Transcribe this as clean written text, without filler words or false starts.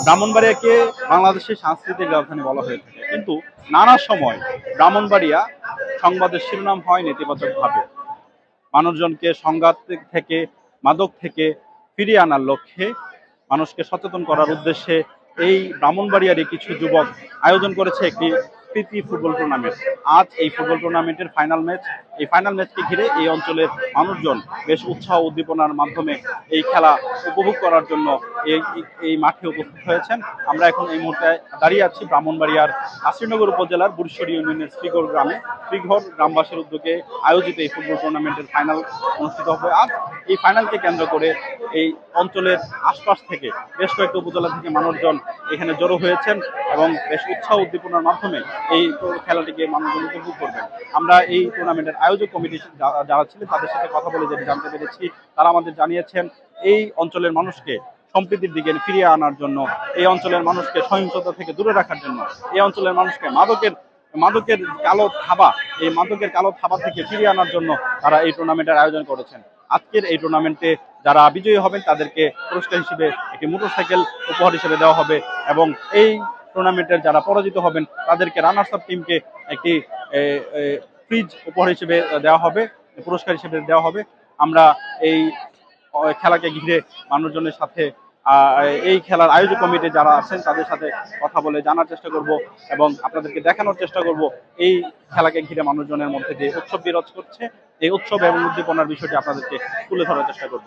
ব্রাহ্মণবাড়িয়াকে বাংলাদেশের সাংস্কৃতিক রাজধানী বলা হয়ে থাকে, কিন্তু নানা সময় ব্রাহ্মণবাড়িয়া সংবাদের শিরোনাম হয় নেতিবাচকভাবে। মানুষজনকে সংঘাত থেকে, মাদক থেকে ফিরিয়ে আনার লক্ষ্যে, মানুষকে সচেতন করার উদ্দেশ্যে এই ব্রাহ্মণবাড়িয়ারই কিছু যুবক আয়োজন করেছে একটি প্রীতি ফুটবল টুর্নামেন্ট। আজ এই ফুটবল টুর্নামেন্টের ফাইনাল ম্যাচ। এই ফাইনাল ম্যাচকে ঘিরে এই অঞ্চলের মানুষজন বেশ উৎসাহ উদ্দীপনার মাধ্যমে এই খেলা উপভোগ করার জন্য এই এই মাঠে উপস্থিত হয়েছেন। আমরা এখন এই মুহূর্তে দাঁড়িয়ে আছি ব্রাহ্মণবাড়িয়ার আশ্রীনগর উপজেলার বুড়িশ্বরী ইউনিয়নের শ্রীগড় গ্রামে। শ্রীগড় গ্রামবাসীর উদ্যোগে আয়োজিত এই ফুটবল টুর্নামেন্টের ফাইনাল অনুষ্ঠিত হবে আজ। এই ফাইনালকে কেন্দ্র করে এই অঞ্চলের আশপাশ থেকে বেশ কয়েকটি উপজেলা থেকে মানুষজন এখানে জড়ো হয়েছেন এবং বেশ উৎসাহ উদ্দীপনার মাধ্যমে এই খেলাটিকে মানুষজন উপভোগ করবেন। আমরা এই টুর্নামেন্টের আয়োজক কমিটি যারা ছিলেন তাদের সাথে কথা বলে যেটি জানতে পেরেছি, তারা আমাদের জানিয়েছেন এই অঞ্চলের মানুষকে সম্প্রীতির দিকে ফিরিয়ে আনার জন্য, এই অঞ্চলের মানুষকে সহিংসতা থেকে দূরে রাখার জন্য, এই অঞ্চলের মানুষকে মাদকের কালো থাবা থেকে ফিরিয়ে আনার জন্য তারা এই টুর্নামেন্টের আয়োজন করেছেন। আজকের এই টুর্নামেন্টে যারা বিজয়ী হবেন তাদেরকে পুরস্কার হিসেবে একটি মোটরসাইকেল উপহার হিসেবে দেওয়া হবে এবং এই টুর্নামেন্টের যারা পরাজিত হবেন তাদেরকে রানার্স আপ টিমকে একটি ফ্রিজ উপহার হিসেবে দেওয়া হবে, পুরস্কার হিসেবে দেওয়া হবে। আমরা এই খেলাকে ঘিরে মানুষজনের সাথে এই খেলার আয়োজক কমিটি যারা আছেন তাদের সাথে কথা বলে জানার চেষ্টা করব এবং আপনাদেরকে দেখানোর চেষ্টা করব এই খেলাকে ঘিরে মানুষজনের মধ্যে যে উৎসব বিরাজ করছে, এই উৎসব এবং উদ্দীপনার বিষয়টি আপনাদেরকে তুলে ধরার চেষ্টা করব।